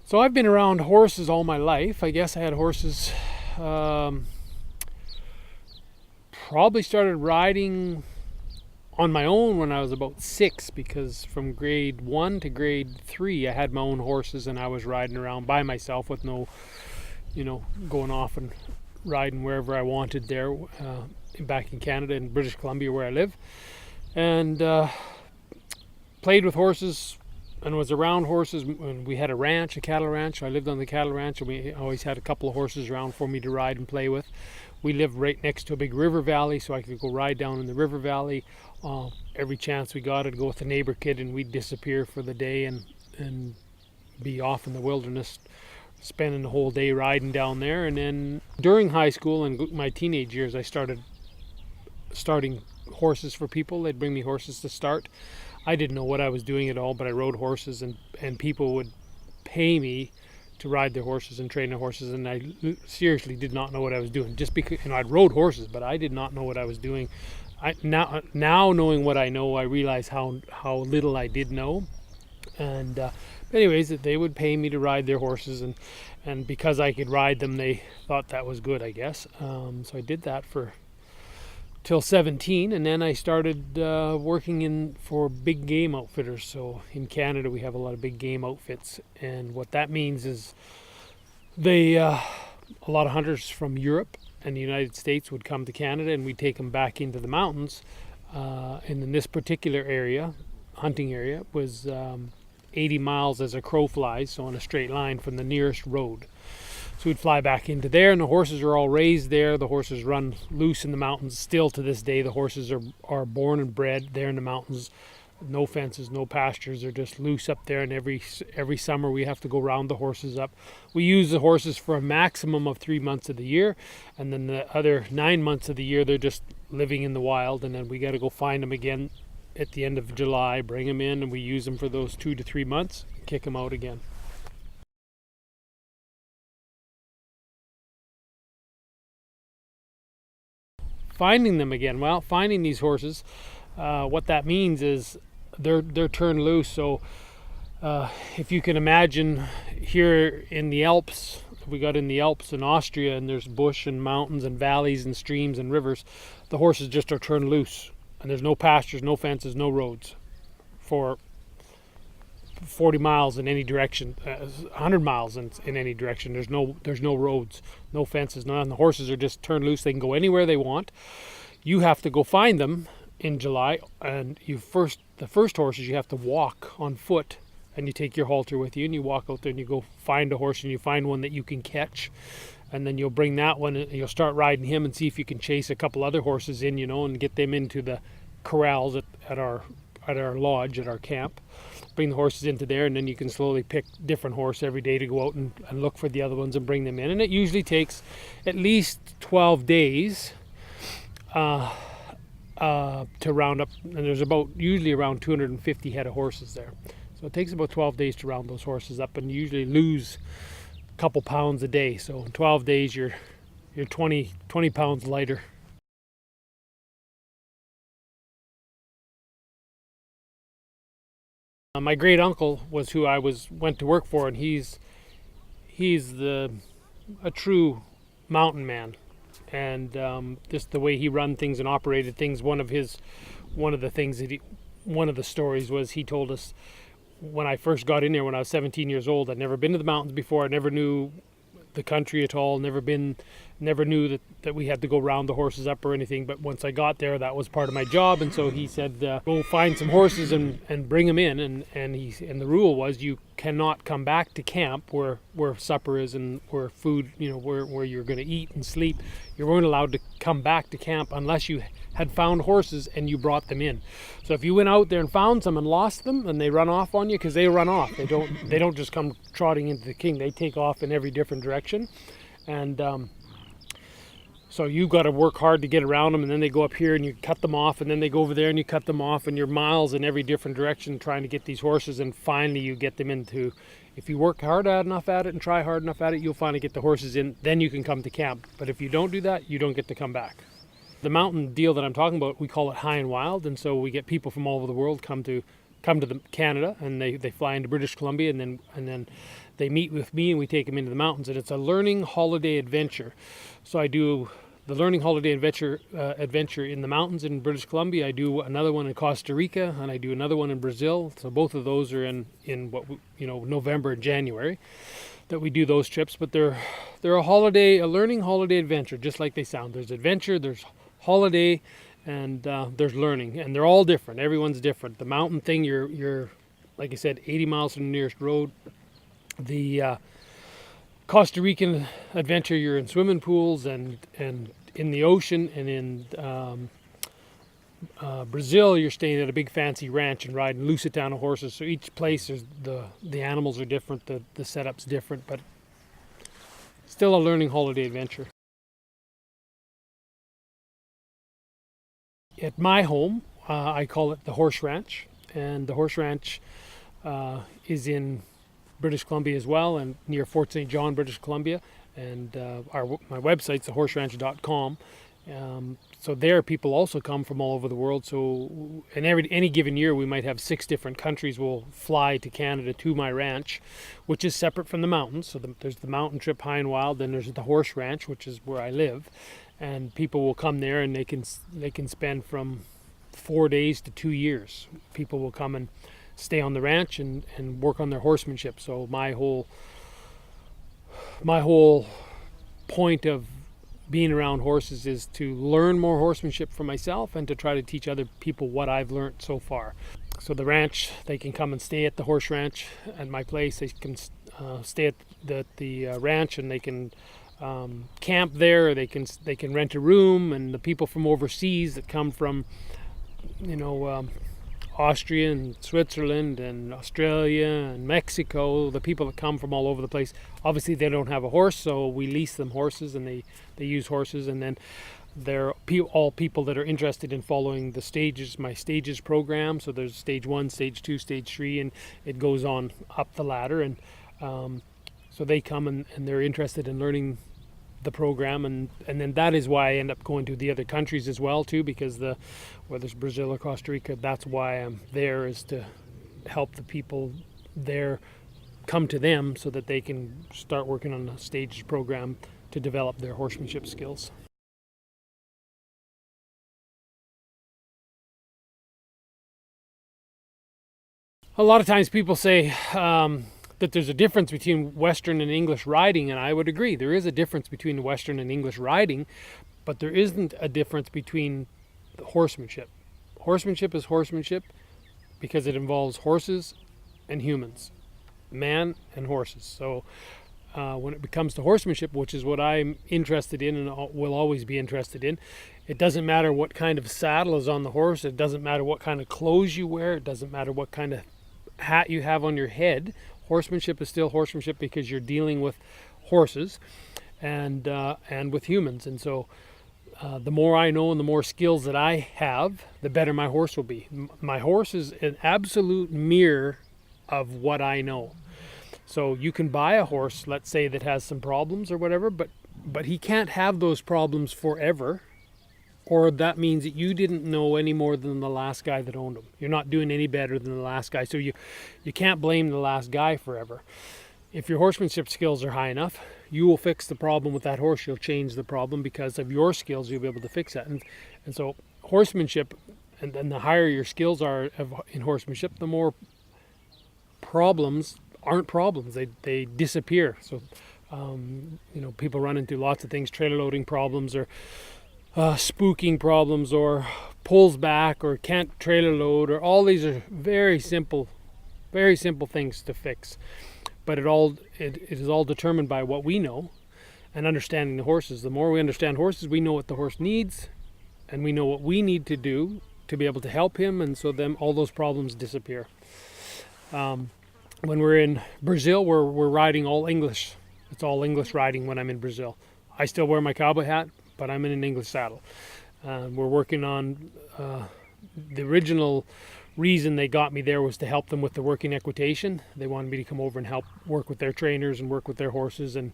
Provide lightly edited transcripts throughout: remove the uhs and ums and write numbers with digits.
So I've been around horses all my life. I guess I had horses, probably started riding on my own when I was about 6, because from grade 1 to grade 3 I had my own horses and I was riding around by myself with no, going off and riding wherever I wanted there, back in Canada, in British Columbia where I live. And played with horses and was around horses when we had a ranch, a cattle ranch. I lived on the cattle ranch, and we always had a couple of horses around for me to ride and play with. We lived right next to a big river valley, so I could go ride down in the river valley. Every chance we got, I'd go with the neighbor kid and we'd disappear for the day and be off in the wilderness, spending the whole day riding down there. And then during high school and my teenage years, I starting horses for people. They'd bring me horses to start. I didn't know what I was doing at all, but I rode horses, and people would pay me to ride their horses and train their horses, and I seriously did not know what I was doing. Just because I'd rode horses, but I did not know what I was doing. Now knowing what I know, I realize how little I did know. And anyways, they would pay me to ride their horses, and because I could ride them, they thought that was good, I guess. So I did that for till 17, and then I started working for big game outfitters. So in Canada we have a lot of big game outfits, and what that means is a lot of hunters from Europe and the United States would come to Canada, and we'd take them back into the mountains. And in this particular area, hunting area, was 80 miles as a crow flies, so on a straight line from the nearest road. So we'd fly back into there, and the horses are all raised there. The horses run loose in the mountains. Still to this day, the horses are born and bred there in the mountains. No fences, no pastures. They're just loose up there, and every summer we have to go round the horses up. We use the horses for a maximum of 3 months of the year, and then the other 9 months of the year they're just living in the wild, and then we got to go find them again at the end of July, bring them in, and we use them for those 2 to 3 months, kick them out again. Finding them again. Well, finding these horses, what that means is they're turned loose. So if you can imagine, here in the Alps, we got in the Alps in Austria, and there's bush and mountains and valleys and streams and rivers. The horses just are turned loose, and there's no pastures, no fences, no roads for 40 miles in any direction, 100 miles in any direction. There's no roads, no fences, none. The horses are just turned loose. They can go anywhere they want. You have to go find them in July, and the first horses you have to walk on foot, and you take your halter with you, and you walk out there and you go find a horse, and you find one that you can catch, and then you'll bring that one and you'll start riding him and see if you can chase a couple other horses in, and get them into the corrals at our lodge, at our camp. Bring the horses into there, and then you can slowly pick different horse every day to go out and look for the other ones and bring them in. And it usually takes at least 12 days to round up, and there's usually around 250 head of horses there. So it takes about 12 days to round those horses up, and you usually lose a couple pounds a day. So in 12 days you're 20 pounds lighter. My great uncle was who I went to work for, and he's a true mountain man, and just the way he run things and operated things. One of the stories was, he told us, when I first got in there when I was 17 years old, I'd never been to the mountains before. I never knew the country at all. Never knew that we had to go round the horses up or anything. But once I got there, that was part of my job. And so he said, go find some horses and bring them in. And the rule was, you cannot come back to camp where supper is and where food, where you're going to eat and sleep. You weren't allowed to come back to camp unless you had found horses and you brought them in. So if you went out there and found some and lost them, and they run off on you, because they run off, they don't just come trotting into the king. They take off in every different direction. And So you've got to work hard to get around them, and then they go up here and you cut them off, and then they go over there and you cut them off, and you're miles in every different direction trying to get these horses, and finally you get them into, if you work hard enough at it and try hard enough at it, you'll finally get the horses in, then you can come to camp. But if you don't do that, you don't get to come back. The mountain deal that I'm talking about, we call it high and wild, and so we get people from all over the world come to Canada, and they fly into British Columbia, and then they meet with me, and we take them into the mountains, and it's a learning holiday adventure. So I do the learning holiday adventure in the mountains in British Columbia. I do another one in Costa Rica, and I do another one in Brazil. So both of those are in what November and January that we do those trips. But they're a learning holiday adventure, just like they sound. There's adventure, there's holiday, and there's learning, and they're all different. Everyone's different. The mountain thing, you're like I said, 80 miles from the nearest road. The Costa Rican adventure, you're in swimming pools and in the ocean, and in Brazil, you're staying at a big fancy ranch and riding Lusitano horses. So each place, the animals are different, the setup's different, but still a learning holiday adventure. At my home, I call it the Horse Ranch, and the Horse Ranch is in British Columbia as well, and near Fort St. John, British Columbia. And my website's thehorseranch.com. So there, people also come from all over the world. So in any given year, we might have 6 different countries will fly to Canada to my ranch, which is separate from the mountains. So there's the mountain trip, high and wild. Then there's the Horse Ranch, which is where I live. And people will come there, and they can spend from 4 days to 2 years. People will come and stay on the ranch and work on their horsemanship. So my whole point of being around horses is to learn more horsemanship for myself and to try to teach other people what I've learned so far. So the ranch, they can come and stay at the Horse Ranch at my place. They can stay at the ranch, and they can camp there. They can rent a room, and the people from overseas that come from Austria and Switzerland and Australia and Mexico, the people that come from all over the place, obviously they don't have a horse, so we lease them horses, and they use horses. And then they're all people that are interested in following the stages, my stages program. So there's stage 1, stage 2, stage 3, and it goes on up the ladder. And so they come and they're interested in learning the program, and then that is why I end up going to the other countries as well too, because whether it's Brazil or Costa Rica, that's why I'm there, is to help the people there come to them so that they can start working on a staged program to develop their horsemanship skills. A lot of times people say that there's a difference between Western and English riding, and I would agree. There is a difference between Western and English riding, but there isn't a difference between the horsemanship. Horsemanship is horsemanship because it involves horses and humans, man and horses. So when it comes to horsemanship, which is what I'm interested in and will always be interested in, it doesn't matter what kind of saddle is on the horse. It doesn't matter what kind of clothes you wear. It doesn't matter what kind of hat you have on your head. Horsemanship is still horsemanship because you're dealing with horses and with humans. And so the more I know and the more skills that I have, the better my horse will be. My horse is an absolute mirror of what I know. So you can buy a horse, let's say, that has some problems or whatever, but he can't have those problems forever, or that means that you didn't know any more than the last guy that owned him. You're not doing any better than the last guy. So you can't blame the last guy forever. If your horsemanship skills are high enough, you will fix the problem with that horse. You'll change the problem because of your skills. You'll be able to fix that. And so horsemanship, and the higher your skills are in horsemanship, the more problems aren't problems. They disappear. So people run into lots of things, trailer loading problems, or spooking problems, or pulls back, or can't trailer load, or all these are very simple things to fix. But it is all determined by what we know and understanding the horses. The more we understand horses, we know what the horse needs, and we know what we need to do to be able to help him, and so then all those problems disappear. When we're in Brazil, we're riding all English. It's all English riding when I'm in Brazil. I still wear my cowboy hat, but I'm in an English saddle. We're working on the original reason they got me there was to help them with the working equitation. They wanted me to come over and help work with their trainers and work with their horses, and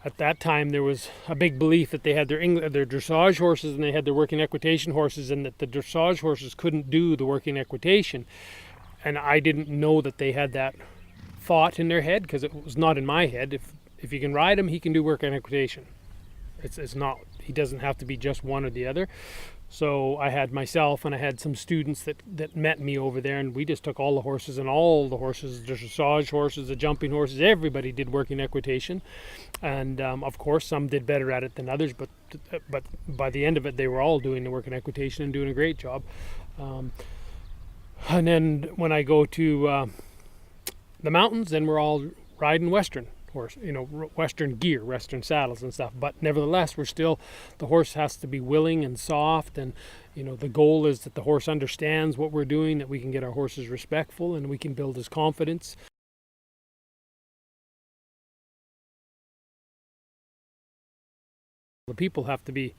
at that time there was a big belief that they had their dressage horses and they had their working equitation horses, and that the dressage horses couldn't do the working equitation. And I didn't know that they had that thought in their head, because it was not in my head. If you can ride him, he can do working equitation. It's not, he doesn't have to be just one or the other. So I had myself and I had some students that met me over there, and we just took all the horses, the dressage horses, the jumping horses, everybody did working equitation. And of course some did better at it than others, but by the end of it they were all doing the working equitation and doing a great job. And then when I go to the mountains, then we're all riding Western horse, Western gear, Western saddles and stuff. But nevertheless, the horse has to be willing and soft, and the goal is that the horse understands what we're doing, that we can get our horses respectful, and we can build his confidence. The people have to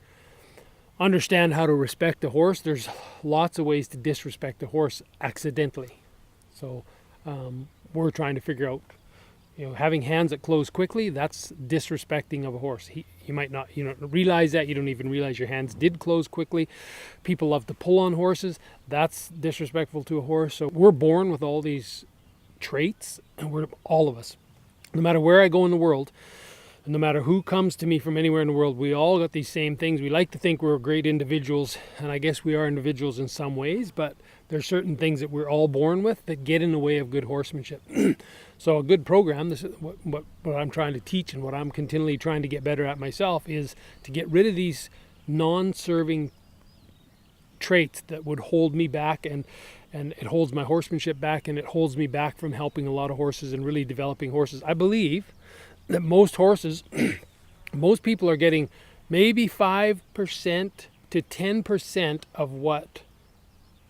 understand how to respect a horse. There's lots of ways to disrespect a horse accidentally. So we're trying to figure out, having hands that close quickly, that's disrespecting of a horse. You might not realize that. You don't even realize your hands did close quickly. People love to pull on horses. That's disrespectful to a horse. So we're born with all these traits, and we're all of us. No matter where I go in the world, and no matter who comes to me from anywhere in the world, we all got these same things. We like to think we're great individuals, and I guess we are individuals in some ways, but there's certain things that we're all born with that get in the way of good horsemanship. So a good program, this is what I'm trying to teach, and what I'm continually trying to get better at myself, is to get rid of these non-serving traits that would hold me back, and it holds my horsemanship back, and it holds me back from helping a lot of horses and really developing horses. I believe that most people are getting maybe 5% to 10% of what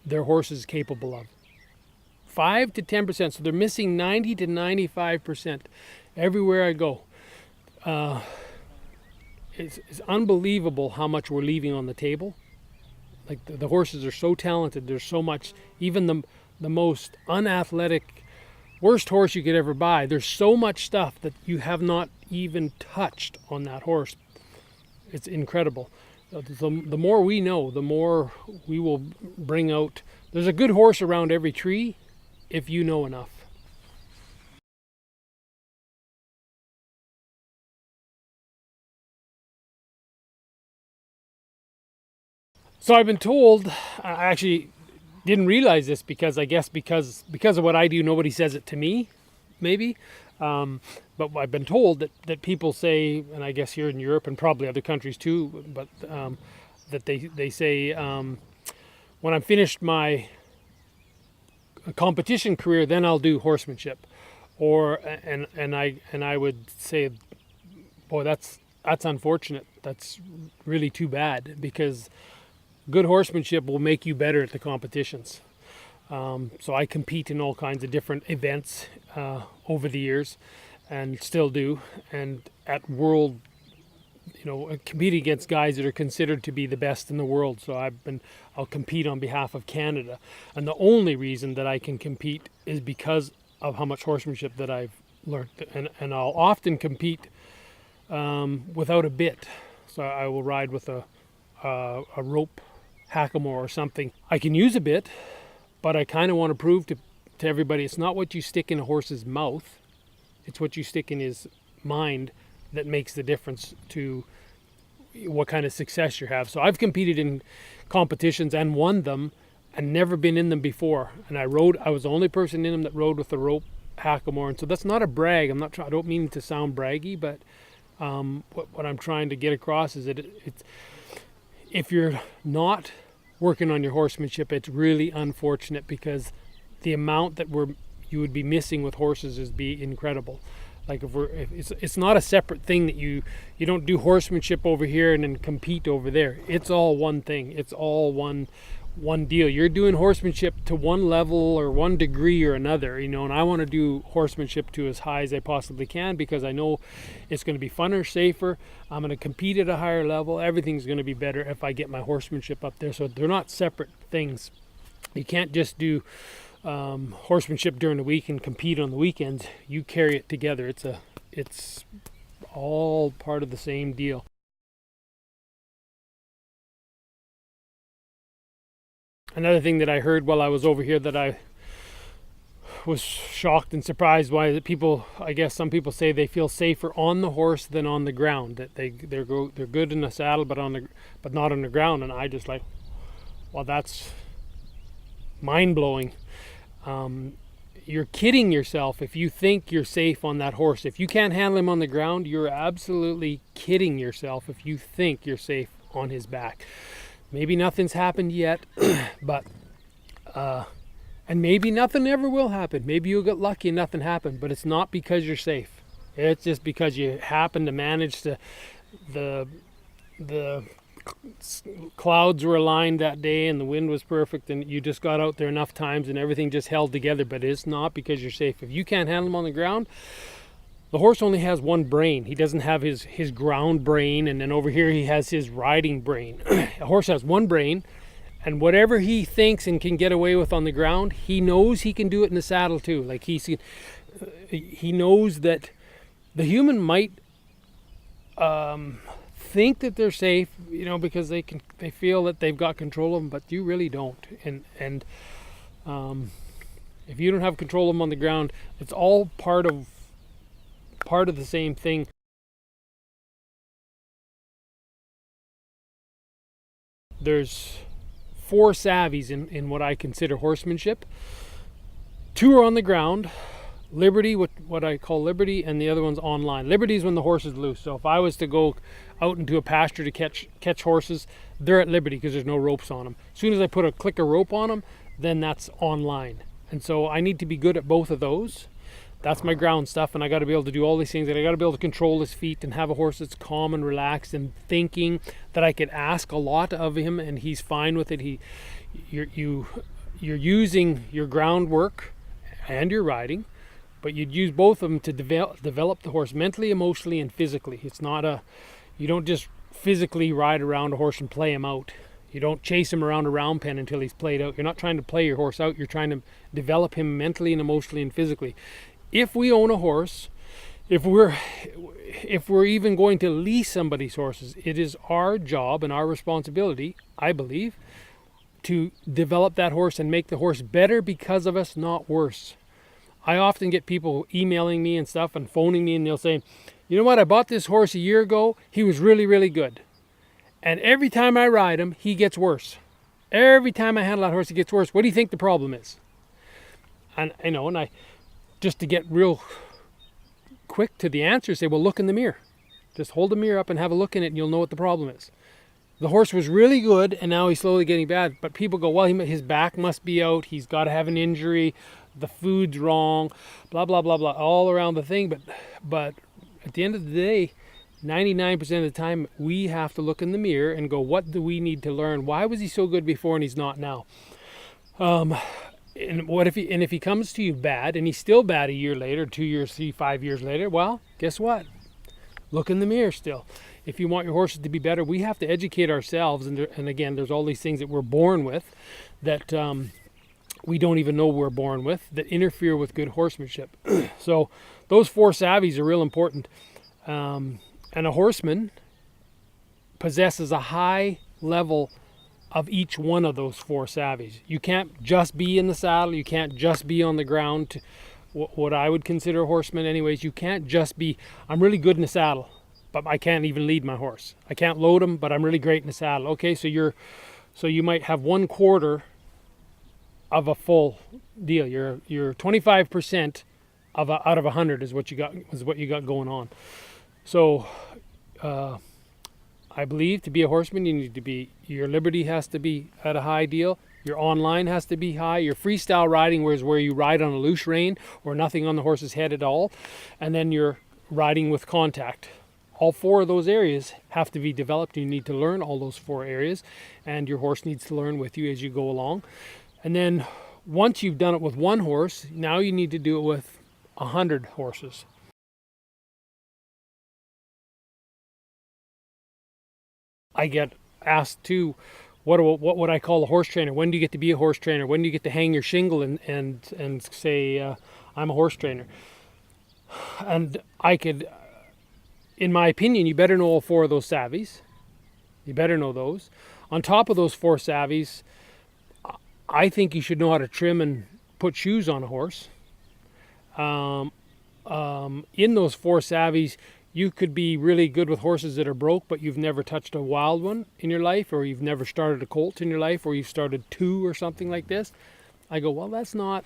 their horse is capable of. 5 to 10%. So they're missing 90 to 95% everywhere I go. It's unbelievable how much we're leaving on the table. Like the horses are so talented. There's so much, even the most unathletic, worst horse you could ever buy, there's so much stuff that you have not even touched on that horse. It's incredible. The more we know, the more we will bring out. There's a good horse around every tree if you know enough. So I've been told, I actually didn't realize this, because of what I do, nobody says it to me, maybe. But I've been told that people say, and I guess here in Europe and probably other countries too, but that they say, when I'm finished my competition career, then I'll do horsemanship. And I would say, boy, that's unfortunate. That's really too bad, because good horsemanship will make you better at the competitions. So I compete in all kinds of different events over the years, and still do. And at world, compete against guys that are considered to be the best in the world. So I'll compete on behalf of Canada. And the only reason that I can compete is because of how much horsemanship that I've learned. And I'll often compete without a bit. So I will ride with a rope hackamore or something. I can use a bit, but I kind of want to prove to everybody, it's not what you stick in a horse's mouth, it's what you stick in his mind that makes the difference to what kind of success you have. So I've competed in competitions and won them, and never been in them before. And I was the only person in them that rode with a rope hackamore. And so that's not a brag. I don't mean to sound braggy, but what I'm trying to get across is that it's, if you're not working on your horsemanship, it's really unfortunate, because the amount that you would be missing with horses is incredible. Like if it's not a separate thing that you don't do horsemanship over here and then compete over there. It's all one thing. It's all one one deal. You're doing horsemanship to one level or one degree or another, and I want to do horsemanship to as high as I possibly can, because I know it's going to be funner, safer. I'm going to compete at a higher level. Everything's going to be better if I get my horsemanship up there. So they're not separate things. You can't just do horsemanship during the week and compete on the weekends. You carry it together. It's all part of the same deal. Another thing that I heard while I was over here that I was shocked and surprised by, that people, I guess some people say they feel safer on the horse than on the ground. That they're good in the saddle, but not on the ground. And I just like, well, that's mind blowing. You're kidding yourself if you think you're safe on that horse. If you can't handle him on the ground, you're absolutely kidding yourself if you think you're safe on his back. Maybe nothing's happened yet, but and maybe nothing ever will happen. Maybe you'll get lucky and nothing happened, but it's not because you're safe. It's just because you happen to manage to, the clouds were aligned that day and the wind was perfect, and you just got out there enough times and everything just held together. But it's not because you're safe. If you can't handle him on the ground, the horse only has one brain. He doesn't have his ground brain, and then over here he has his riding brain. A horse has one brain, and whatever he thinks and can get away with on the ground, he knows he can do it in the saddle too. Like he knows that the human might think that they're safe, because they feel that they've got control of them, but you really don't. And if you don't have control of them on the ground, it's all part of the same thing. There's 4 savvies in what I consider horsemanship. 2 are on the ground. Liberty, what I call liberty, and the other one's online. Liberty is when the horse is loose. So if I was to go out into a pasture to catch horses, they're at liberty because there's no ropes on them. As soon as I put a click of rope on them, then that's online. And so I need to be good at both of those. That's my ground stuff, and I got to be able to do all these things, and I got to be able to control his feet and have a horse that's calm and relaxed and thinking, that I could ask a lot of him and he's fine with it. You're using your groundwork and your riding, but you'd use both of them to develop the horse mentally, emotionally, and physically. It's not you don't just physically ride around a horse and play him out. You don't chase him around a round pen until he's played out. You're not trying to play your horse out. You're trying to develop him mentally and emotionally and physically. If we own a horse, if we're even going to lease somebody's horses, it is our job and our responsibility, I believe, to develop that horse and make the horse better because of us, not worse. I often get people emailing me and stuff and phoning me, and they'll say, you know what, I bought this horse a year ago. He was really, really good. And every time I ride him, he gets worse. Every time I handle that horse, he gets worse. What do you think the problem is? And I just to get real quick to the answer, say, well, look in the mirror. Just hold the mirror up and have a look in it, and you'll know what the problem is. The horse was really good, and now he's slowly getting bad. But people go, well, his back must be out. He's got to have an injury. The food's wrong. Blah, blah, blah, blah, all around the thing. But at the end of the day, 99% of the time, we have to look in the mirror and go, what do we need to learn? Why was he so good before and he's not now? And if he comes to you bad, and he's still bad a year later, 2 years, 3, 5 years later, well, guess what? Look in the mirror still. If you want your horses to be better, we have to educate ourselves. And again, there's all these things that we're born with that we don't even know we're born with that interfere with good horsemanship. So those 4 savvies are real important. And a horseman possesses a high level of each one of those 4 savvies. You can't just be in the saddle. You can't just be on the ground. What I would consider a horseman anyways. You can't just be, I'm really good in the saddle, but I can't even lead my horse. I can't load him, but I'm really great in the saddle. Okay, so you might have 1/4 of a full deal. You're 25% out of 100 is what you got going on. So I believe to be a horseman, your liberty has to be at a high deal. Your online has to be high. Your freestyle riding, where you ride on a loose rein or nothing on the horse's head at all. And then your riding with contact. all 4 of those areas have to be developed. You need to learn all those 4 areas, and your horse needs to learn with you as you go along. And then once you've done it with 1 horse, now you need to do it with 100 horses. I get asked too, what would I call a horse trainer? When do you get to be a horse trainer? When do you get to hang your shingle and say, I'm a horse trainer? And I could, in my opinion, you better know all 4 of those savvies. You better know those. On top of those 4 savvies, I think you should know how to trim and put shoes on a horse. In those 4 savvies, you could be really good with horses that are broke, but you've never touched a wild one in your life, or you've never started a colt in your life, or you've started 2 or something like this. I go, well, that's not...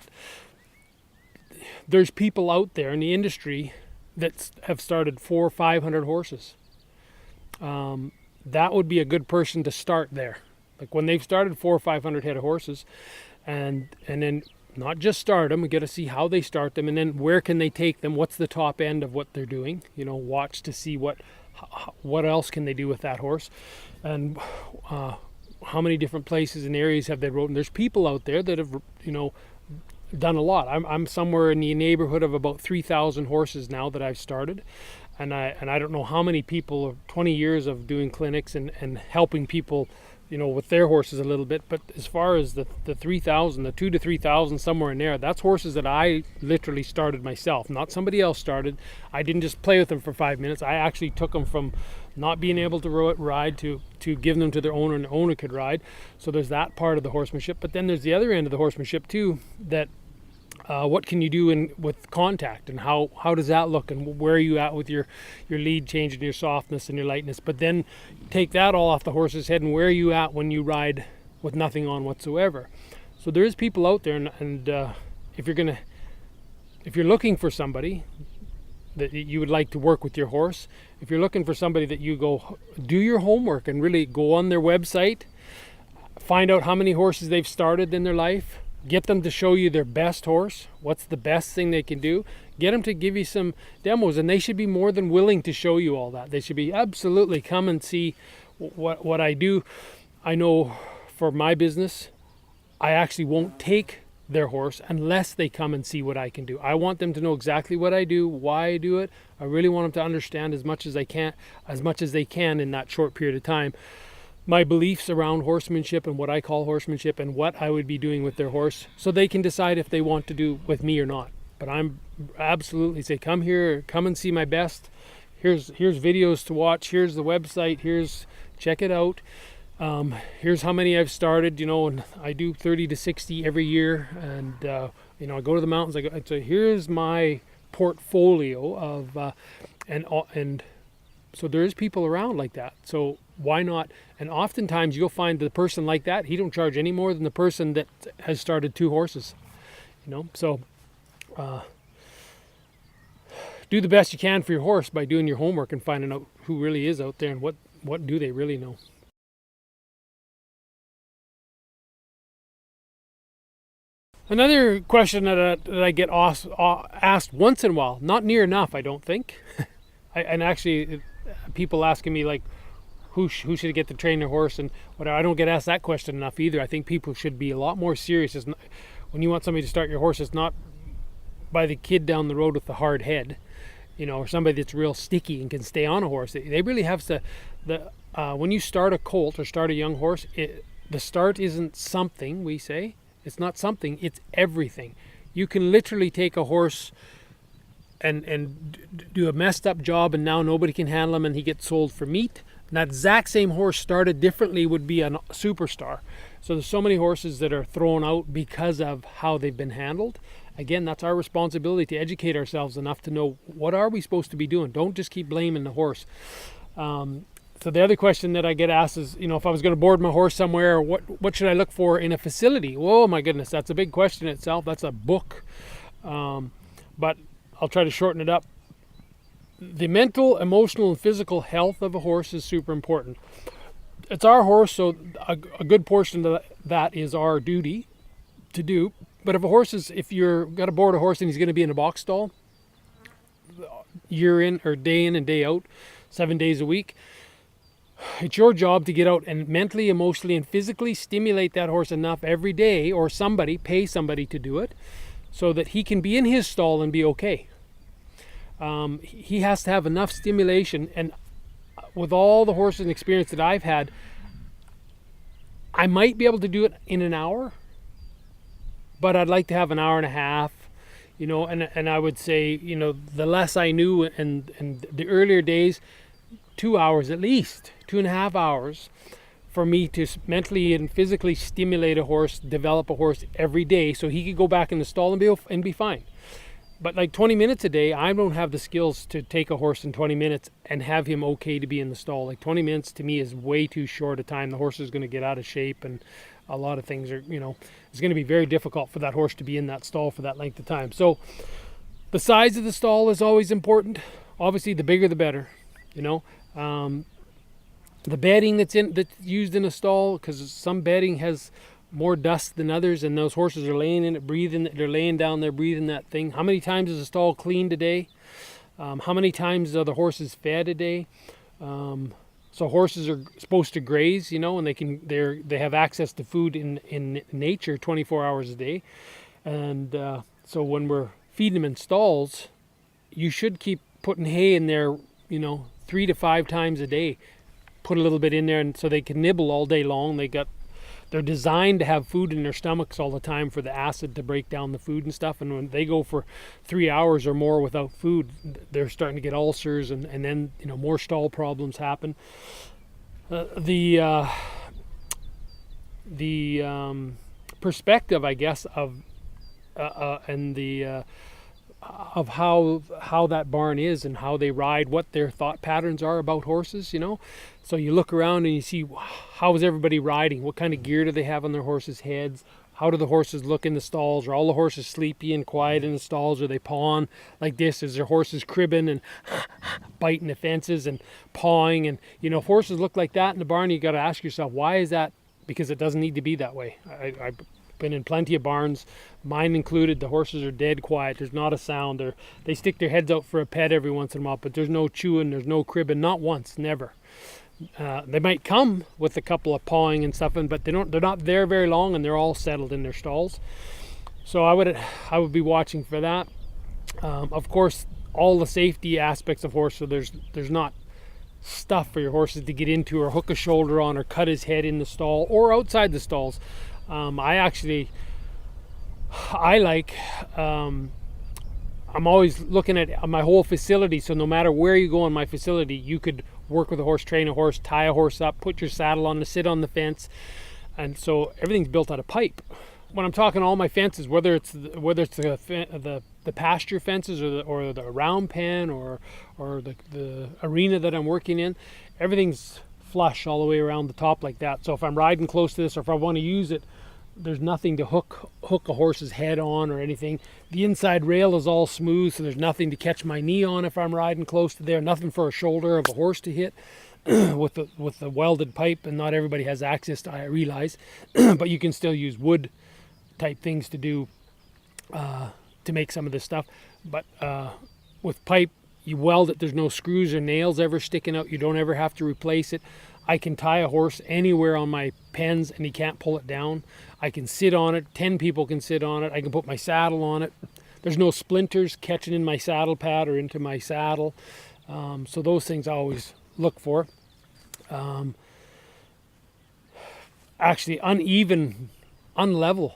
There's people out there in the industry that have started 400 or 500 horses. That would be a good person to start there. Like when they've started 400 or 500 head of horses, and then not just start them, we got to see how they start them, and then where can they take them, what's the top end of what they're doing, watch to see what else can they do with that horse, and how many different places and areas have they rode. And there's people out there that have done a lot. I'm somewhere in the neighborhood of about 3,000 horses now that I've started, and I don't know how many people, 20 years of doing clinics and helping people with their horses a little bit. But as far as the 3,000, the 2,000 to 3,000, somewhere in there, that's horses that I literally started myself, not somebody else started. I didn't just play with them for 5 minutes. I actually took them from not being able to ride to giving them to their owner, and the owner could ride. So there's that part of the horsemanship. But then there's the other end of the horsemanship too, that what can you do with contact, and how does that look, and where are you at with your lead change and your softness and your lightness. But then take that all off the horse's head, and where are you at when you ride with nothing on whatsoever. So there is people out there, and if you're looking for somebody that you would like to work with your horse, if you're looking for somebody that you go do your homework and really go on their website, find out how many horses they've started in their life, get them to show you their best horse, what's the best thing they can do, get them to give you some demos, and they should be more than willing to show you all that. They should be absolutely come and see what I do. I know for my business, I actually won't take their horse unless they come and see what I can do. I want them to know exactly what I do, why I do it. I really want them to understand as much as they can in that short period of time, my beliefs around horsemanship and what I call horsemanship and what I would be doing with their horse, so they can decide if they want to do with me or not. But I'm absolutely say, come here, come and see my best. Here's videos to watch. Here's the website. Check it out. Here's how many I've started, and I do 30 to 60 every year. And, I go to the mountains. So here's my portfolio of, and so there is people around like that. So why not? And oftentimes you'll find the person like that, he don't charge any more than the person that has started 2 horses, So do the best you can for your horse by doing your homework and finding out who really is out there and what do they really know. Another question that I get asked once in a while, not near enough, I don't think. And actually, people asking me like, who should get to train their horse and whatever. I don't get asked that question enough either. I think people should be a lot more serious. When you want somebody to start your horse, it's not by the kid down the road with the hard head, or somebody that's real sticky and can stay on a horse. They really have to. When you start a colt or start a young horse, the start isn't something we say. It's not something. It's everything. You can literally take a horse and do a messed up job, and now nobody can handle him, and he gets sold for meat. And that exact same horse started differently would be a superstar. So there's so many horses that are thrown out because of how they've been handled. Again, that's our responsibility to educate ourselves enough to know what are we supposed to be doing. Don't just keep blaming the horse. So the other question that I get asked is, if I was going to board my horse somewhere, what should I look for in a facility? Whoa, my goodness, that's a big question itself. That's a book. But I'll try to shorten it up. The mental, emotional, and physical health of a horse is super important. It's our horse, so a good portion of that is our duty to do. But if you're got to board a horse and he's going to be in a box stall year in or day in and day out, 7 days a week. It's your job to get out and mentally, emotionally, and physically stimulate that horse enough every day, or pay somebody to do it, so that he can be in his stall and be okay. He has to have enough stimulation, and with all the horses and experience that I've had, I might be able to do it in an hour, but I'd like to have an hour and a half, and I would say, the less I knew and the earlier days, 2 hours at least, 2.5 hours for me to mentally and physically stimulate a horse, develop a horse every day so he could go back in the stall and be fine. But like 20 minutes a day, I don't have the skills to take a horse in 20 minutes and have him okay to be in the stall. Like 20 minutes to me is way too short a time. The horse is going to get out of shape, and a lot of things are, it's going to be very difficult for that horse to be in that stall for that length of time. So the size of the stall is always important. Obviously, the bigger the better, the bedding that's used in a stall, because some bedding has more dust than others, and those horses are laying in it, they're laying down there breathing that thing. How many times is a stall cleaned a day? How many times are the horses fed a day? So horses are supposed to graze, and they have access to food in nature 24 hours a day. And so when we're feeding them in stalls, you should keep putting hay in there, 3 to 5 times a day. Put a little bit in there, and so they can nibble all day long. They're designed to have food in their stomachs all the time for the acid to break down the food and stuff. And when they go for 3 hours or more without food, they're starting to get ulcers, and then more stall problems happen. The perspective, I guess, of how that barn is and how they ride, what their thought patterns are about horses, So you look around and you see, how is everybody riding? What kind of gear do they have on their horses' heads? How do the horses look in the stalls? Are all the horses sleepy and quiet in the stalls? Are they pawing like this? Is their horses cribbing and biting the fences and pawing? And, if horses look like that in the barn, you got to ask yourself, why is that? Because it doesn't need to be that way. I've been in plenty of barns, mine included. The horses are dead quiet. There's not a sound. They stick their heads out for a pet every once in a while, but there's no chewing, there's no cribbing, not once, never. They might come with a couple of pawing and stuff, but they're not there very long, and they're all settled in their stalls. So I would be watching for that. Of course, all the safety aspects of horse, so there's not stuff for your horses to get into or hook a shoulder on or cut his head in the stall or outside the stalls. I'm always looking at my whole facility, so no matter where you go in my facility, you could work with a horse, train a horse, tie a horse up, put your saddle on to sit on the fence, and so everything's built out of pipe. When I'm talking all my fences, whether it's the pasture fences or the round pen or the arena that I'm working in, everything's flush all the way around the top like that. So if I'm riding close to this, or if I want to use it, there's nothing to hook a horse's head on or anything. The inside rail is all smooth, so there's nothing to catch my knee on if I'm riding close to there. Nothing for a shoulder of a horse to hit with the welded pipe. And not everybody has access to, I realize, but you can still use wood type things to do to make some of this stuff. But with pipe, you weld it. There's no screws or nails ever sticking out. You don't ever have to replace it. I can tie a horse anywhere on my pens and he can't pull it down. I can sit on it. 10 people can sit on it. I can put my saddle on it. There's no splinters catching in my saddle pad or into my saddle. So those things I always look for. Actually, uneven, unlevel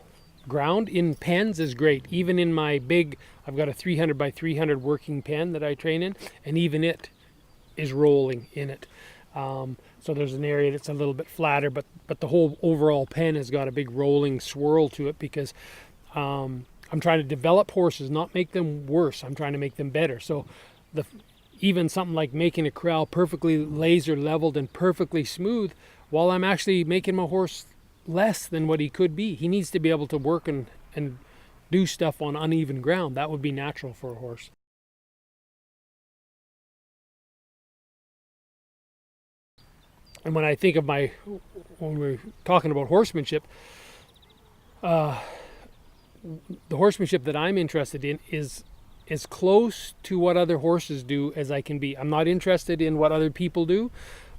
ground in pens is great. Even in my big, I've got a 300 by 300 working pen that I train in, and even it is rolling in it. So there's an area that's a little bit flatter, but the whole overall pen has got a big rolling swirl to it, because I'm trying to develop horses, not make them worse. I'm trying to make them better. So even something like making a corral perfectly laser leveled and perfectly smooth, while I'm actually making my horse less than what he could be. He needs to be able to work and do stuff on uneven ground. That would be natural for a horse. And when I think of when we're talking about horsemanship, the horsemanship that I'm interested in is as close to what other horses do as I can be. I'm not interested in what other people do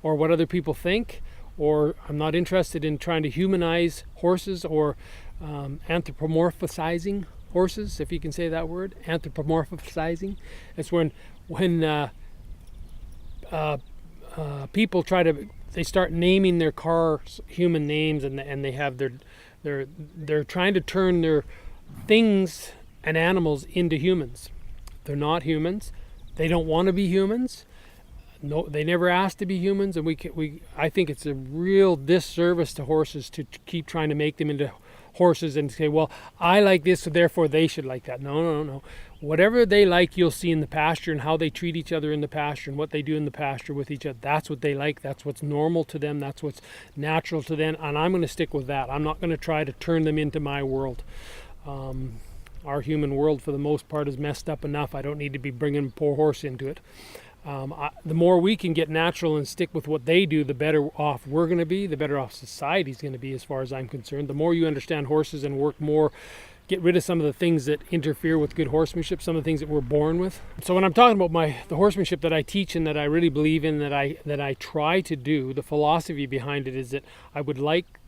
or what other people think, or I'm not interested in trying to humanize horses or anthropomorphizing horses, if you can say that word, anthropomorphizing. It's when people they start naming their cars human names, and they have they're trying to turn their things and animals into humans. They're not humans. They don't want to be humans. No, they never asked to be humans, and I think it's a real disservice to horses to keep trying to make them into horses and say, well, I like this, so therefore they should like that. No. Whatever they like, you'll see in the pasture, and how they treat each other in the pasture and what they do in the pasture with each other. That's what they like. That's what's normal to them. That's what's natural to them. And I'm going to stick with that. I'm not going to try to turn them into my world. Our human world, for the most part, is messed up enough. I don't need to be bringing a poor horse into it. The more we can get natural and stick with what they do, the better off we're going to be, the better off society's going to be, as far as I'm concerned. The more you understand horses and work more, get rid of some of the things that interfere with good horsemanship, some of the things that we're born with. So when I'm talking about the horsemanship that I teach and that I really believe in, that I try to do, the philosophy behind it is that I would like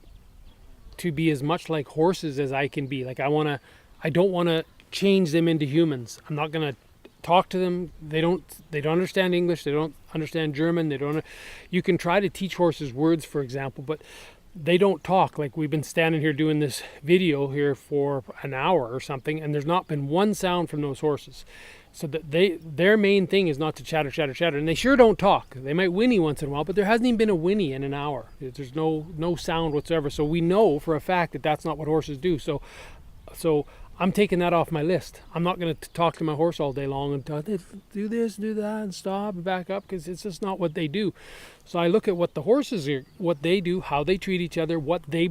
to be as much like horses as I can be. Like I don't want to change them into humans. I'm not going to talk to them. They don't understand English. They don't understand German. You can try to teach horses words, for example, but they don't talk. Like we've been standing here doing this video here for an hour or something, and there's not been one sound from those horses. So that their main thing is not to chatter, and they sure don't talk. They might whinny once in a while, but there hasn't even been a whinny in an hour. There's no sound whatsoever. So we know for a fact that that's not what horses do. So I'm taking that off my list. I'm not going to talk to my horse all day long and do this, do that, and stop and back up, because it's just not what they do. So I look at what the horses are, what they do, how they treat each other, what they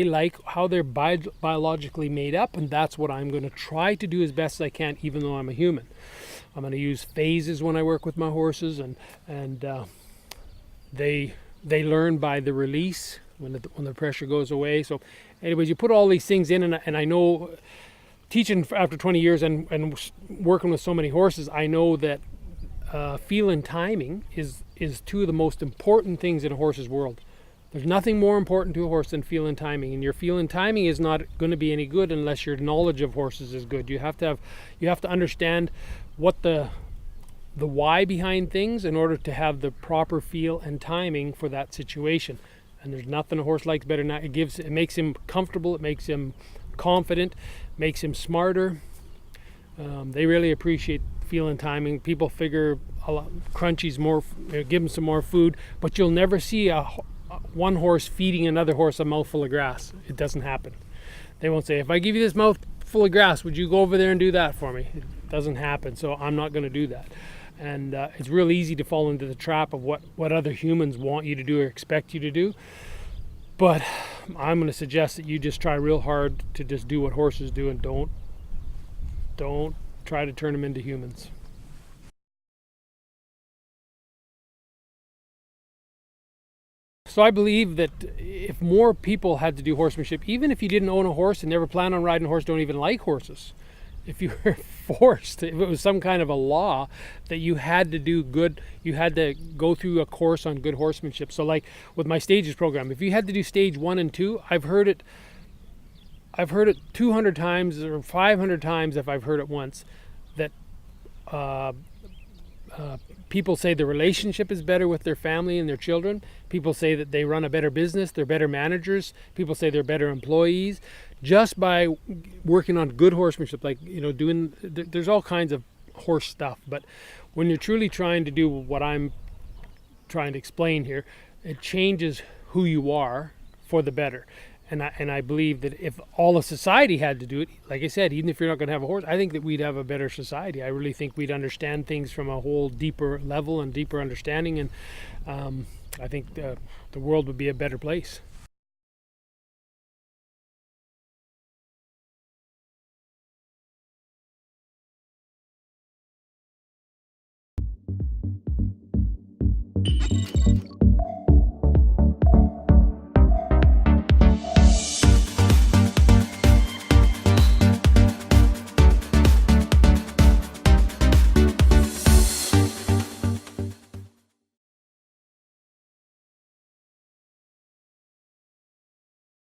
like, how they're biologically made up, and that's what I'm going to try to do as best as I can, even though I'm a human. I'm going to use phases when I work with my horses, and they learn by the release when the pressure goes away. So, anyways, you put all these things in, and I know, teaching after 20 years and working with so many horses, I know that feel and timing is two of the most important things in a horse's world. There's nothing more important to a horse than feel and timing, and your feel and timing is not going to be any good unless your knowledge of horses is good. You have to understand what the why behind things in order to have the proper feel and timing for that situation. And there's nothing a horse likes better than that. It makes him comfortable. It makes him confident, makes him smarter. They really appreciate feel and timing. People figure crunchies more, give them some more food, but you'll never see one horse feeding another horse a mouthful of grass. It doesn't happen. They won't say, if I give you this mouthful of grass, would you go over there and do that for me? It doesn't happen, so I'm not going to do that. And it's real easy to fall into the trap of what other humans want you to do or expect you to do. But I'm going to suggest that you just try real hard to just do what horses do, and don't try to turn them into humans. So I believe that if more people had to do horsemanship, even if you didn't own a horse and never plan on riding a horse, don't even like horses, if you were forced, if it was some kind of a law that you had to do good, you had to go through a course on good horsemanship. So like with my stages program, if you had to do stage 1 and 2, I've heard it 200 times or 500 times if I've heard it once, that people say the relationship is better with their family and their children. People say that they run a better business, they're better managers. People say they're better employees just by working on good horsemanship, like, there's all kinds of horse stuff. But when you're truly trying to do what I'm trying to explain here, it changes who you are for the better. And I believe that if all of society had to do it, like I said, even if you're not going to have a horse, I think that we'd have a better society. I really think we'd understand things from a whole deeper level and deeper understanding. And I think the world would be a better place.